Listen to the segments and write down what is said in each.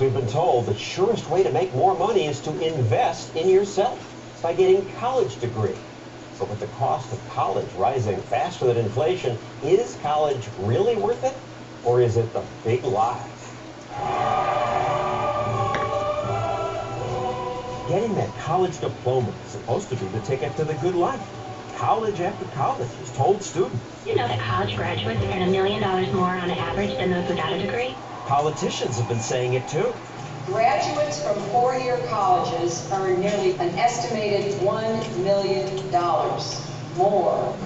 We've been told the surest way to make more money is to invest in yourself by getting a college degree. But with the cost of college rising faster than inflation, is college really worth it? Or is it the big lie? Getting that college diploma is supposed to be the ticket to the good life. College after college has told students. You know that college graduates earn $1 million more on average than those without a degree? Politicians have been saying it too. Graduates from four-year colleges earn nearly an estimated $1 million more.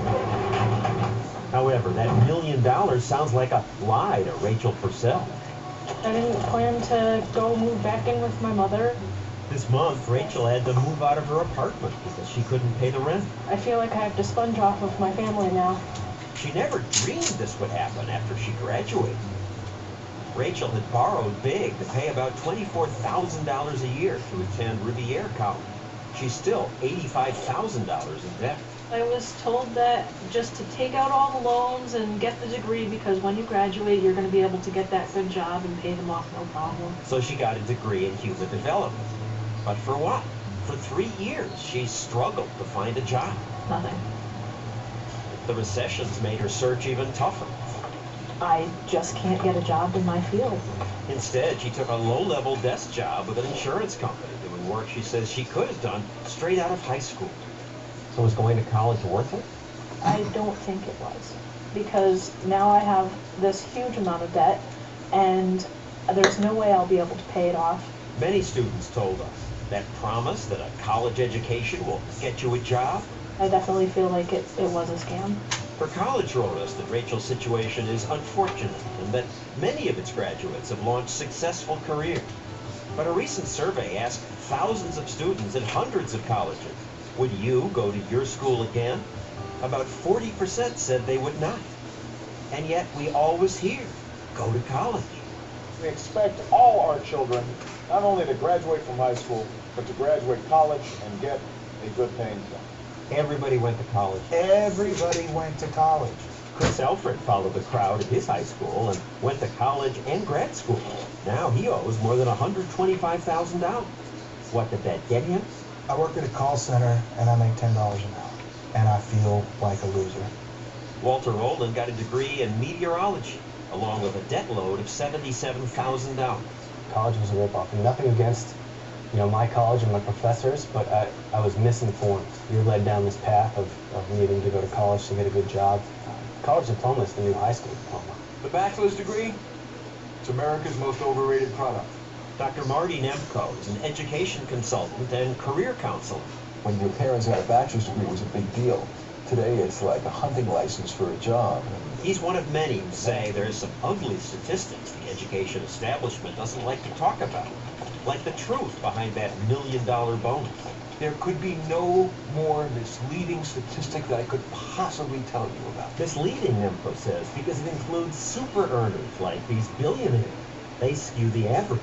However, that $1 million sounds like a lie to Rachel Purcell. I didn't plan to go move back in with my mother. This month, Rachel had to move out of her apartment because she couldn't pay the rent. I feel like I have to sponge off of my family now. She never dreamed this would happen after she graduated. Rachel had borrowed big to pay about $24,000 a year to attend Rivier College. She's still $85,000 in debt. I was told that just to take out all the loans and get the degree, because when you graduate, you're going to be able to get that good job and pay them off no problem. So she got a degree in human development. But for what? For 3 years, she struggled to find a job. Nothing. The recession's made her search even tougher. I just can't get a job in my field. Instead, she took a low-level desk job with an insurance company, doing work she says she could have done straight out of high school. So was going to college worth it? I don't think it was, because now I have this huge amount of debt, and there's no way I'll be able to pay it off. Many students told us that promise that a college education will get you a job. I definitely feel like it was a scam. Her college wrote us that Rachel's situation is unfortunate and that many of its graduates have launched successful careers. But a recent survey asked thousands of students at hundreds of colleges, would you go to your school again? About 40% said they would not. And yet we always hear, go to college. We expect all our children not only to graduate from high school, but to graduate college and get a good paying job. Everybody went to college. Everybody went to college. Chris Alfred followed the crowd at his high school and went to college and grad school. Now he owes more than $125,000. What did that get him? I work at a call center and I make $10 an hour, and I feel like a loser. Walter Olin got a degree in meteorology, along with a debt load of $77,000. College was a ripoff, and nothing against, my college and my professors, but I was misinformed. You're led down this path of needing to go to college to get a good job. College diploma is the new high school diploma. The bachelor's degree, it's America's most overrated product. Dr. Marty Nemko is an education consultant and career counselor. When your parents got a bachelor's degree, it was a big deal. Today, it's like a hunting license for a job. He's one of many who say there's some ugly statistics the education establishment doesn't like to talk about, like the truth behind that $1 million bonus. There could be no more misleading statistic that I could possibly tell you about. Misleading, Nemko says, because it includes super earners like these billionaires. They skew the average.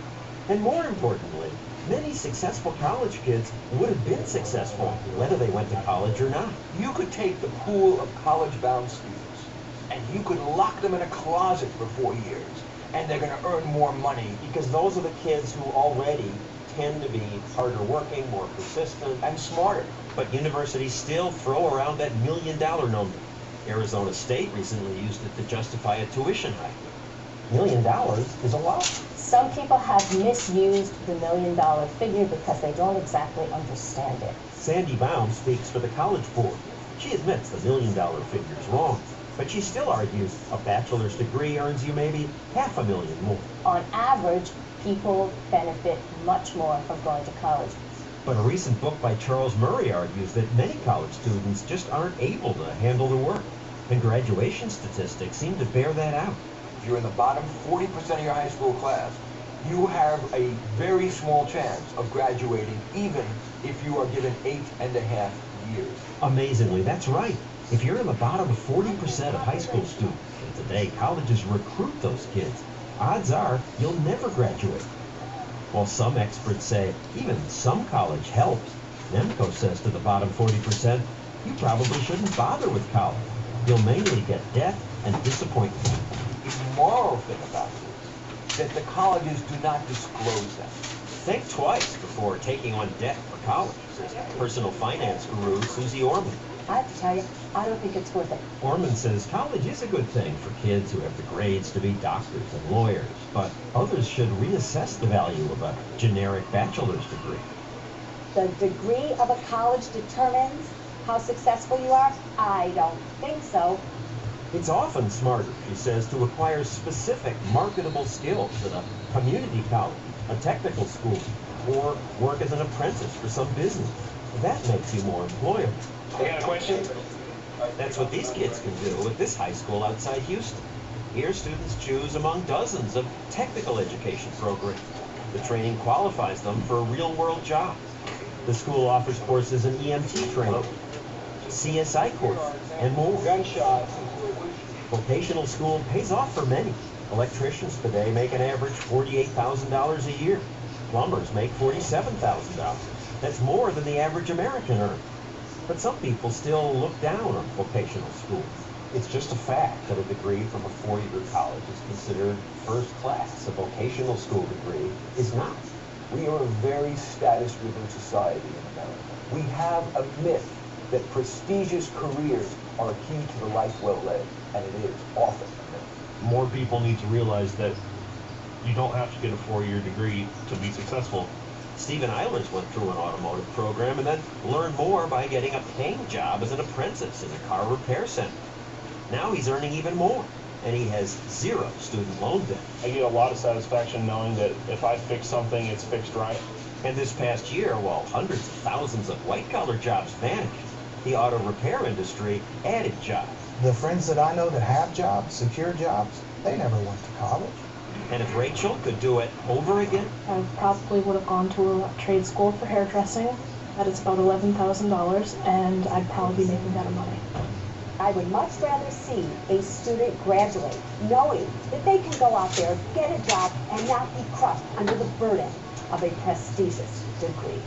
And more importantly, many successful college kids would have been successful whether they went to college or not. You could take the pool of college-bound students and you could lock them in a closet for 4 years, and they're going to earn more money. Because those are the kids who already tend to be harder working, more persistent, and smarter. But universities still throw around that $1 million number. Arizona State recently used it to justify a tuition hike. $1 million is a lot. Some people have misused the $1 million figure because they don't exactly understand it. Sandy Baum speaks for the College Board. She admits the $1 million figure is wrong, but she still argues a bachelor's degree earns you maybe $500,000 more. On average, people benefit much more from going to college. But a recent book by Charles Murray argues that many college students just aren't able to handle the work, and graduation statistics seem to bear that out. If you're in the bottom 40% of your high school class, you have a very small chance of graduating, even if you are given 8.5 years. Amazingly, that's right. If you're in the bottom 40% of high school students, and today colleges recruit those kids, odds are you'll never graduate. While some experts say even some college helps, Nemko says to the bottom 40%, you probably shouldn't bother with college. You'll mainly get debt and disappointment. The moral thing about it is, that the colleges do not disclose them. Think twice before taking on debt for college, says personal finance guru Susie Orman. I have to tell you, I don't think it's worth it. Orman says college is a good thing for kids who have the grades to be doctors and lawyers, but others should reassess the value of a generic bachelor's degree. The degree of a college determines how successful you are? I don't think so. It's often smarter, she says, to acquire specific marketable skills at a community college, a technical school, or work as an apprentice for some business. That makes you more employable. You got a question? That's what these kids can do at this high school outside Houston. Here, students choose among dozens of technical education programs. The training qualifies them for real-world jobs. The school offers courses in EMT training, CSI courses, and more. Gunshots. Vocational school pays off for many. Electricians today make an average $48,000 a year. Plumbers make $47,000. That's more than the average American earns. But some people still look down on vocational schools. It's just a fact that a degree from a four-year college is considered first class. A vocational school degree is not. We are a very status-driven society in America. We have a myth that prestigious careers are key to the life well led, and it is often a myth. More people need to realize that you don't have to get a four-year degree to be successful. Stephen Eilers went through an automotive program and then learned more by getting a paying job as an apprentice in a car repair center. Now he's earning even more, and he has zero student loan debt. I get a lot of satisfaction knowing that if I fix something, it's fixed right. And this past year, while hundreds of thousands of white-collar jobs vanished, the auto repair industry added jobs. The friends that I know that have jobs, secure jobs, they never went to college. And if Rachel could do it over again, I probably would have gone to a trade school for hairdressing. That is about $11,000, and I'd probably be making better money. I would much rather see a student graduate knowing that they can go out there, get a job, and not be crushed under the burden of a prestigious degree.